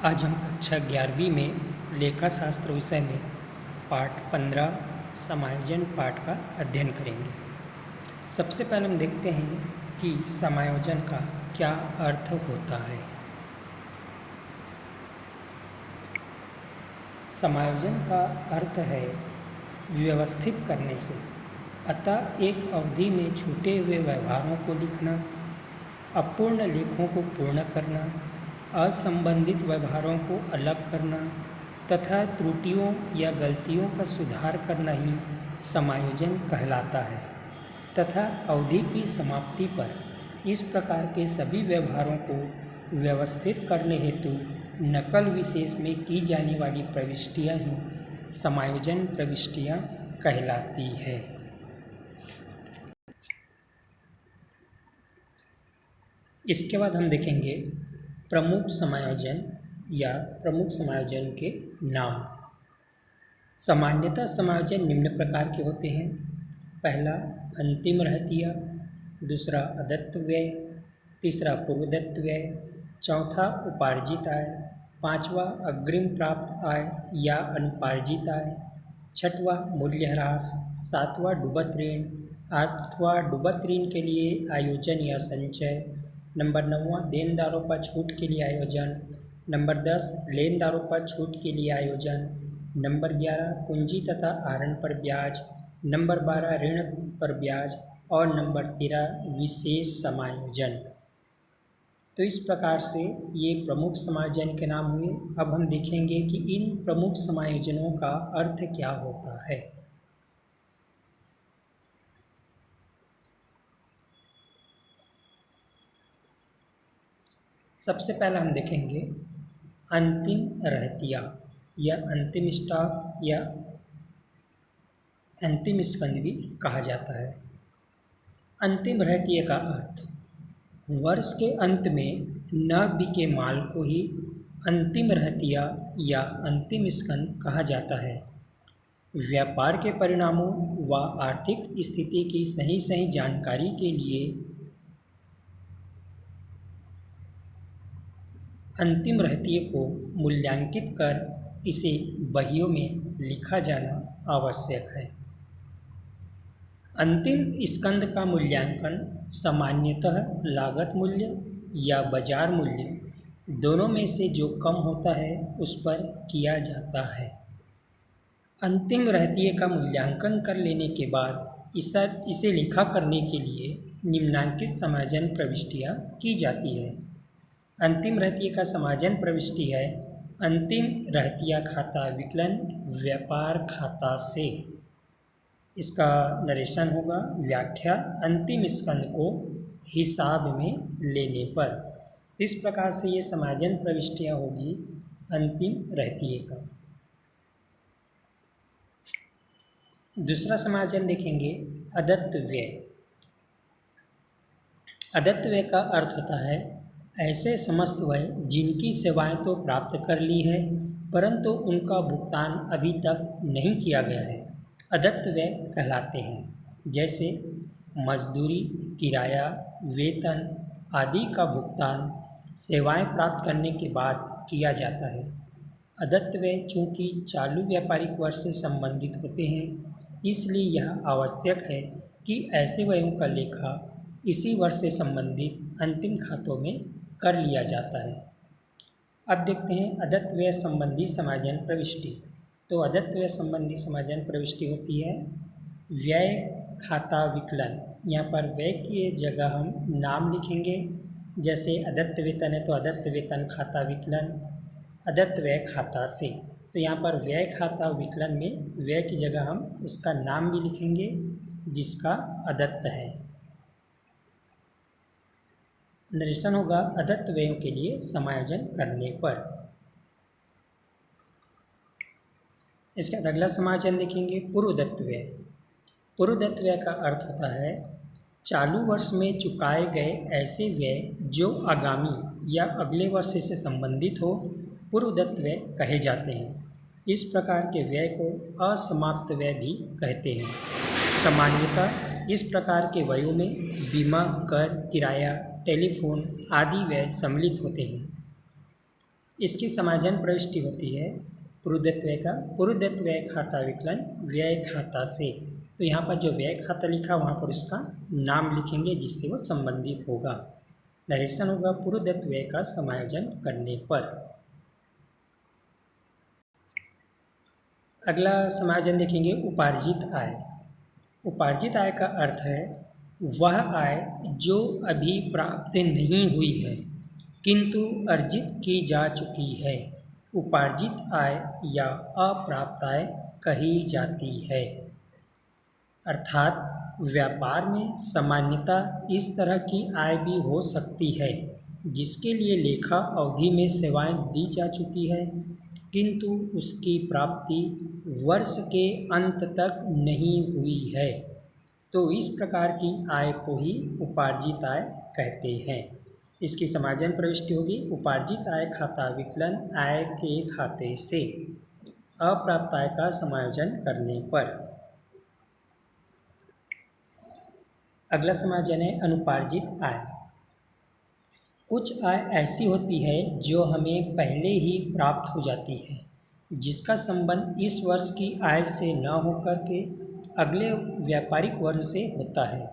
आज हम कक्षा 11वीं में लेखा शास्त्र विषय में पाठ 15 समायोजन पाठ का अध्ययन करेंगे। सबसे पहले हम देखते हैं कि समायोजन का क्या अर्थ होता है। समायोजन का अर्थ है व्यवस्थित करने से, अतः एक अवधि में छूटे हुए व्यवहारों को लिखना, अपूर्ण लेखों को पूर्ण करना, असंबंधित व्यवहारों को अलग करना तथा त्रुटियों या गलतियों का सुधार करना ही समायोजन कहलाता है तथा अवधि की समाप्ति पर इस प्रकार के सभी व्यवहारों को व्यवस्थित करने हेतु नकल विशेष में की जाने वाली प्रविष्टियां ही समायोजन प्रविष्टियां कहलाती है। इसके बाद हम देखेंगे प्रमुख समायोजन या प्रमुख समायोजन के नाम। सामान्यतः समायोजन निम्न प्रकार के होते हैं। पहला अंतिम रहतिया, दूसरा अदत्त व्यय, तीसरा पूर्वदत्त व्यय, चौथा उपार्जित आय, पांचवा अग्रिम प्राप्त आय या अनुपार्जित आय, छठवां मूल्यह्रास, सातवां डूबत ऋण, आठवां डूबत ऋण के लिए आयोजन या संचय, नंबर 9 देनदारों पर छूट के लिए आयोजन, नंबर 10 लेनदारों पर छूट के लिए आयोजन, नंबर 11 पूंजी तथा आहरण पर ब्याज, नंबर 12 ऋण पर ब्याज और नंबर 13 विशेष समायोजन। तो इस प्रकार से ये प्रमुख समायोजन के नाम हुए। अब हम देखेंगे कि इन प्रमुख समायोजनों का अर्थ क्या होता है। सबसे पहला हम देखेंगे अंतिम रहतिया या अंतिम स्टॉक या अंतिम स्कंद भी कहा जाता है। अंतिम रहतिया का अर्थ वर्ष के अंत में न बिके माल को ही अंतिम रहतिया या अंतिम स्कंद कहा जाता है। व्यापार के परिणामों व आर्थिक स्थिति की सही जानकारी के लिए अंतिम रहतिये को मूल्यांकित कर इसे बहियों में लिखा जाना आवश्यक है। अंतिम स्कंद का मूल्यांकन सामान्यतः लागत मूल्य या बाजार मूल्य दोनों में से जो कम होता है उस पर किया जाता है। अंतिम रहतिये का मूल्यांकन कर लेने के बाद इसे लिखा करने के लिए निम्नांकित समायोजन प्रविष्टियाँ की जाती है। अंतिम रहतिये का समायोजन प्रविष्टि है अंतिम रहतिया खाता विकलन व्यापार खाता से। इसका नरेशन होगा व्याख्या अंतिम स्कंद को हिसाब में लेने पर। इस प्रकार से ये समायोजन प्रविष्टियाँ होगी अंतिम रहतिये का। दूसरा समायोजन देखेंगे अदत्त व्यय। अदत्त व्यय का अर्थ होता है ऐसे समस्त व्यय जिनकी सेवाएं तो प्राप्त कर ली है परंतु उनका भुगतान अभी तक नहीं किया गया है, अदत्त व्यय कहलाते हैं। जैसे मजदूरी, किराया, वेतन आदि का भुगतान सेवाएं प्राप्त करने के बाद किया जाता है। अदत्त व्यय चूँकि चालू व्यापारिक वर्ष से संबंधित होते हैं इसलिए यह आवश्यक है कि ऐसे व्ययों का लेखा इसी वर्ष से संबंधित अंतिम खातों में कर लिया जाता है। अब देखते हैं अदत्त व्यय संबंधी समायोजन प्रविष्टि। तो अदत्त व्यय संबंधी समायोजन प्रविष्टि होती है व्यय खाता विकलन। यहाँ पर व्यय की जगह हम नाम लिखेंगे। जैसे अदत्त वेतन है तो अदत्त वेतन खाता विकलन, अदत्त व्यय खाता से। तो यहाँ पर व्यय खाता विकलन में व्यय की जगह हम उसका नाम भी लिखेंगे जिसका अदत्त है। नरेशन होगा अदत्त व्ययों के लिए समायोजन करने पर। इसके बाद अगला समायोजन देखेंगे पूर्वदत्त व्यय। पूर्वदत्त व्यय का अर्थ होता है चालू वर्ष में चुकाए गए ऐसे व्यय जो आगामी या अगले वर्ष से संबंधित हो, पूर्वदत्त व्यय कहे जाते हैं। इस प्रकार के व्यय को असमाप्त व्यय भी कहते हैं। सामान्यतः इस प्रकार के व्ययों में बीमा, कर, किराया, टेलीफोन आदि व्यय सम्मिलित होते हैं। इसकी समाजन प्रविष्टि होती है पूर्वदत्त का पूर्वदत्त व्यय खाता विकलन व्यय खाता से। तो यहाँ पर जो व्यय खाता लिखा वहाँ पर उसका नाम लिखेंगे जिससे वो संबंधित होगा। नरेशन होगा पूर्वदत्त व्यय का समायोजन करने पर। अगला समायोजन देखेंगे उपार्जित आय। उपार्जित आय का अर्थ है वह आय जो अभी प्राप्त नहीं हुई है किंतु अर्जित की जा चुकी है, उपार्जित आय या अप्राप्त आय कही जाती है। अर्थात व्यापार में सामान्यतः इस तरह की आय भी हो सकती है जिसके लिए लेखा अवधि में सेवाएं दी जा चुकी है किंतु उसकी प्राप्ति वर्ष के अंत तक नहीं हुई है, तो इस प्रकार की आय को ही उपार्जित आय कहते हैं। इसकी समायोजन प्रविष्टि होगी उपार्जित आय खाता विकलन आय के खाते से अप्राप्त आय का समायोजन करने पर। अगला समायोजन है अनुपार्जित आय। कुछ आय ऐसी होती है जो हमें पहले ही प्राप्त हो जाती है जिसका संबंध इस वर्ष की आय से न होकर के अगले व्यापारिक वर्ष से होता है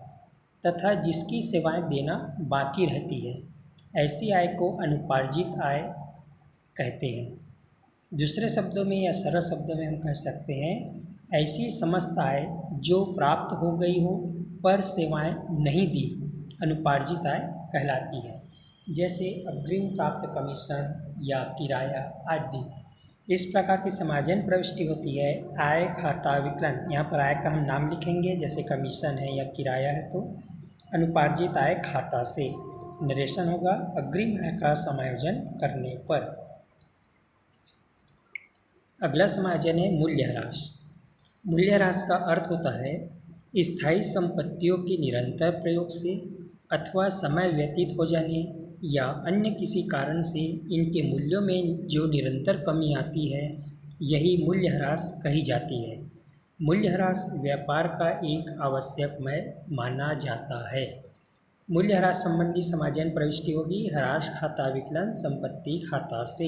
तथा जिसकी सेवाएं देना बाकी रहती है, ऐसी आय को अनुपार्जित आय कहते हैं। दूसरे शब्दों में या सरल शब्दों में हम कह सकते हैं ऐसी समस्त आय जो प्राप्त हो गई हो पर सेवाएं नहीं दी अनुपार्जित आय कहलाती है। जैसे अग्रिम प्राप्त कमीशन या किराया आदि। इस प्रकार की समायोजन प्रविष्टि होती है आय खाता विकलन। यहाँ पर आय का हम नाम लिखेंगे, जैसे कमीशन है या किराया है तो अनुपार्जित आय खाता से। नरेशन होगा अग्रिम आय का समायोजन करने पर। अगला समायोजन है मूल्यह्रास। मूल्यह्रास का अर्थ होता है स्थायी संपत्तियों के निरंतर प्रयोग से अथवा समय व्यतीत हो जाने या अन्य किसी कारण से इनके मूल्यों में जो निरंतर कमी आती है, यही मूल्यह्रास कही जाती है। मूल्यह्रास व्यापार का एक आवश्यक माना जाता है। मूल्यह्रास संबंधी समायोजन प्रविष्टि होगी ह्रास खाता विकलन संपत्ति खाता से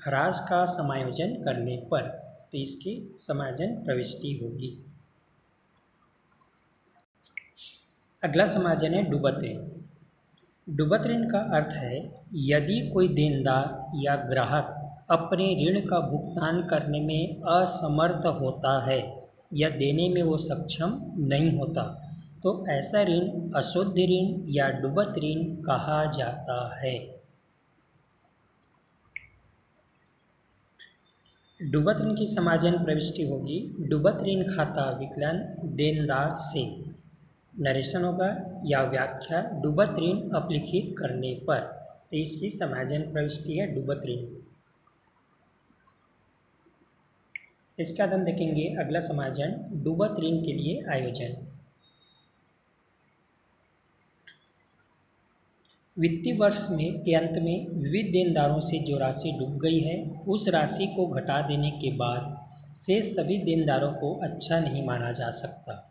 ह्रास का समायोजन करने पर, तो इसकी समायोजन प्रविष्टि होगी। अगला समायोजन है डूबत ऋण। डूबत ऋण का अर्थ है यदि कोई देनदार या ग्राहक अपने ऋण का भुगतान करने में असमर्थ होता है या देने में वो सक्षम नहीं होता तो ऐसा ऋण अशुद्ध ऋण या डूबत ऋण कहा जाता है। डूबत ऋण की समायोजन प्रविष्टि होगी डूबत ऋण खाता विकलन देनदार से। नरेशन होगा या व्याख्या डूबत ऋण अपलिखित करने पर, तो इसकी समायोजन प्रविष्टि है डूबत ऋण। इसके बाद हम देखेंगे अगला समायोजन डूबत ऋण के लिए आयोजन। वित्तीय वर्ष में के अंत में विविध देनदारों से जो राशि डूब गई है उस राशि को घटा देने के बाद शेष सभी देनदारों को अच्छा नहीं माना जा सकता।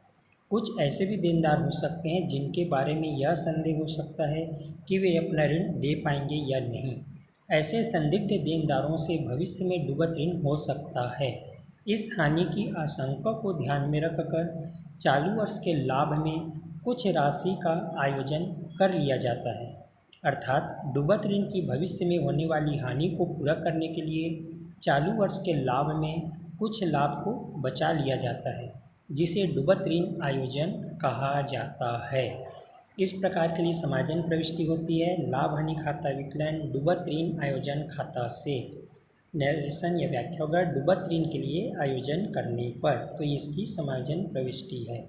कुछ ऐसे भी देनदार हो सकते हैं जिनके बारे में यह संदेह हो सकता है कि वे अपना ऋण दे पाएंगे या नहीं। ऐसे संदिग्ध देनदारों से भविष्य में डूबत ऋण हो सकता है। इस हानि की आशंका को ध्यान में रखकर चालू वर्ष के लाभ में कुछ राशि का आयोजन कर लिया जाता है। अर्थात डूबत ऋण की भविष्य में होने वाली हानि को पूरा करने के लिए चालू वर्ष के लाभ में कुछ लाभ को बचा लिया जाता है, जिसे डूबत ऋण आयोजन कहा जाता है। इस प्रकार के लिए समायोजन प्रविष्टि होती है लाभ हानि खाता विकलन डूबत ऋण आयोजन खाता से। नरेशन या व्याख्या होगा डूबत ऋण के लिए आयोजन करने पर, तो इसकी समायोजन प्रविष्टि है।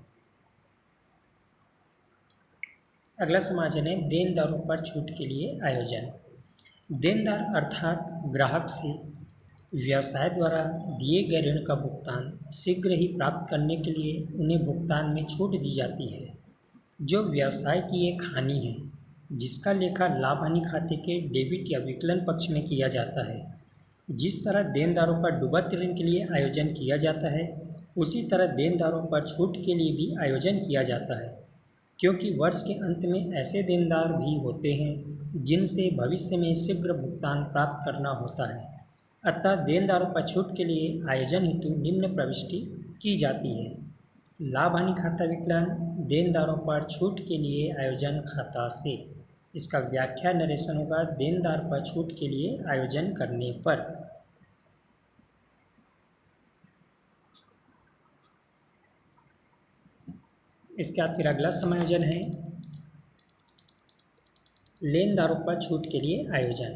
अगला समायोजन है देनदारों पर छूट के लिए आयोजन। देनदार अर्थात ग्राहक से व्यवसाय द्वारा दिए गए ऋण का भुगतान शीघ्र ही प्राप्त करने के लिए उन्हें भुगतान में छूट दी जाती है, जो व्यवसाय की एक हानि है जिसका लेखा लाभ हानि खाते के डेबिट या विकलन पक्ष में किया जाता है। जिस तरह देनदारों पर डूबत ऋण के लिए आयोजन किया जाता है, उसी तरह देनदारों पर छूट के लिए भी आयोजन किया जाता है। क्योंकि वर्ष के अंत में ऐसे देनदार भी होते हैं जिनसे भविष्य में शीघ्र भुगतान प्राप्त करना होता है। अतः देनदारों पर छूट के लिए आयोजन हेतु निम्न प्रविष्टि की जाती है। लाभ हानि खाता विकलन देनदारों पर छूट के लिए आयोजन खाता से। इसका व्याख्या नरेशन होगा देनदार पर छूट के लिए आयोजन करने पर। इसके बाद फिर अगला समायोजन है लेनदारों पर छूट के लिए आयोजन।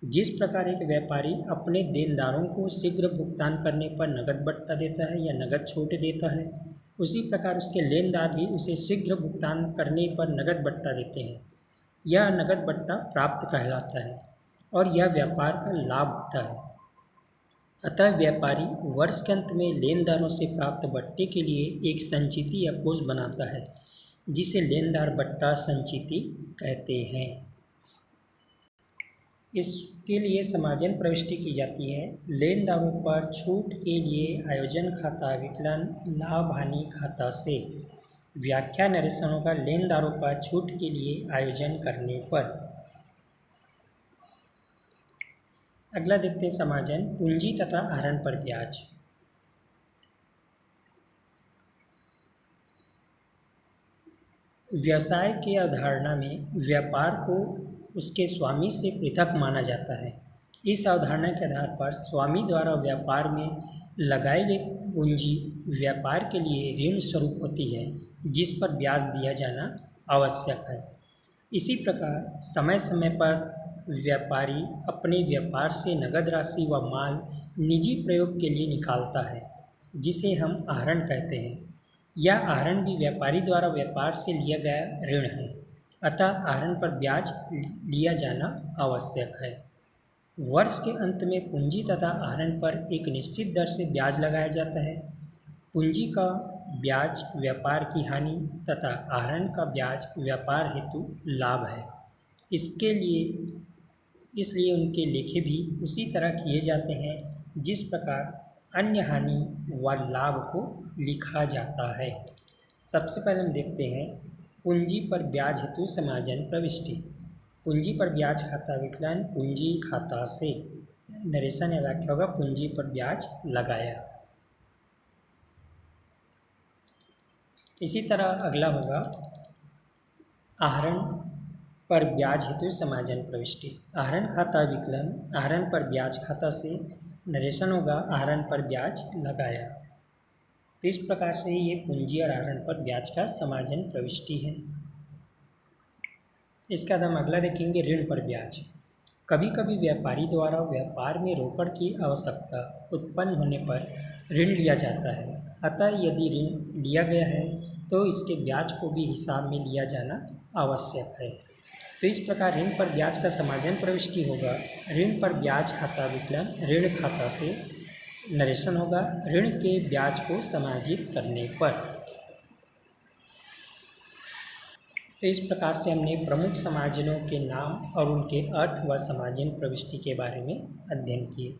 जिस प्रकार एक व्यापारी अपने देनदारों को शीघ्र भुगतान करने पर नगद बट्टा देता है या नगद छूट देता है, उसी प्रकार उसके लेनदार भी उसे शीघ्र भुगतान करने पर नगद बट्टा देते हैं। यह नगद बट्टा प्राप्त कहलाता है और यह व्यापार का लाभ होता है। अतः व्यापारी वर्ष के अंत में लेनदारों से प्राप्त बट्टे के लिए एक संचिति या कोष बनाता है, जिसे लेनदार बट्टा संचिति कहते हैं। इसके लिए समायोजन प्रविष्टि की जाती है। लेनदारों पर छूट के लिए आयोजन खाता विकलन लाभ हानि खाता से। व्याख्या नरेशनों का लेनदारों पर छूट के लिए आयोजन करने पर। अगला देखते हैं समायोजन पूंजी तथा आहरण पर ब्याज। व्यवसाय की अवधारणा में व्यापार को उसके स्वामी से पृथक माना जाता है। इस अवधारणा के आधार पर स्वामी द्वारा व्यापार में लगाई गई पूंजी व्यापार के लिए ऋण स्वरूप होती है, जिस पर ब्याज दिया जाना आवश्यक है। इसी प्रकार समय समय पर व्यापारी अपने व्यापार से नगद राशि व माल निजी प्रयोग के लिए निकालता है, जिसे हम आहरण कहते हैं। यह आहरण भी व्यापारी द्वारा व्यापार से लिया गया ऋण है, अतः आहरण पर ब्याज लिया जाना आवश्यक है। वर्ष के अंत में पूंजी तथा आहरण पर एक निश्चित दर से ब्याज लगाया जाता है। पूंजी का ब्याज व्यापार की हानि तथा आहरण का ब्याज व्यापार हेतु लाभ है। इसलिए उनके लेखे भी उसी तरह किए जाते हैं जिस प्रकार अन्य हानि व लाभ को लिखा जाता है। सबसे पहले हम देखते हैं पूंजी पर ब्याज हेतु समायोजन प्रविष्टि। पूंजी पर ब्याज खाता विकलन पूंजी खाता से। नरेशन या व्याख्या होगा पूंजी पर ब्याज लगाया। इसी तरह अगला होगा आहरण पर ब्याज हेतु समायोजन प्रविष्टि। आहरण खाता विकलन आहरण पर ब्याज खाता से। नरेशन होगा आहरण पर ब्याज लगाया। तो इस प्रकार से ये पूंजी और आहरण पर ब्याज का समायोजन प्रविष्टि है। इसका हम अगला देखेंगे ऋण पर ब्याज। कभी कभी व्यापारी द्वारा व्यापार में रोकड़ की आवश्यकता उत्पन्न होने पर ऋण लिया जाता है, अतः यदि ऋण लिया गया है तो इसके ब्याज को भी हिसाब में लिया जाना आवश्यक है। तो इस प्रकार ऋण पर ब्याज का समायोजन प्रविष्टि होगा ऋण पर ब्याज खाता विकलन ऋण खाता से। नरेशन होगा ऋण के ब्याज को समायोजित करने पर। तो इस प्रकार से हमने प्रमुख समायोजनों के नाम और उनके अर्थ व समायोजन प्रविष्टि के बारे में अध्ययन किए।